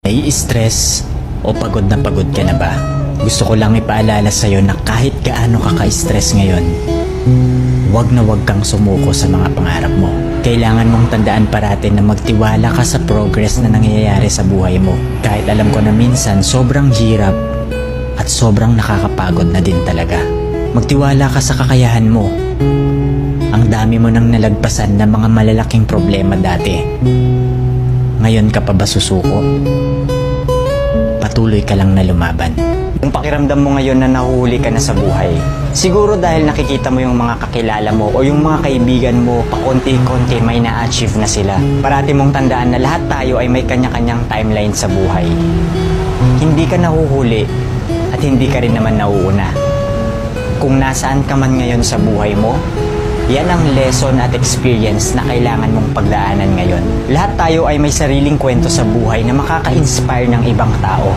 Nai-stress o pagod ka na ba? Gusto ko lang ipaalala sa'yo na kahit gaano ka ka-stress ngayon, wag na wag kang sumuko sa mga pangarap mo. Kailangan mong tandaan parati na magtiwala ka sa progress na nangyayari sa buhay mo. Kahit alam ko na minsan sobrang hirap at sobrang nakakapagod na din talaga. Magtiwala ka sa kakayahan mo. Ang dami mo nang nalagpasan na mga malalaking problema dati. Ngayon ka pa ba susuko? Patuloy ka lang na lumaban. Kung pakiramdam mo ngayon na nahuhuli ka na sa buhay, siguro dahil nakikita mo yung mga kakilala mo o yung mga kaibigan mo, pakonti-konti may na-achieve na sila. Parati mong tandaan na lahat tayo ay may kanya-kanyang timeline sa buhay. Hindi ka nahuhuli at hindi ka rin naman nauuna. Kung nasaan ka man ngayon sa buhay mo, yan ang lesson at experience na kailangan mong pagdaanan ngayon. Lahat tayo ay may sariling kwento sa buhay na makaka-inspire ng ibang tao.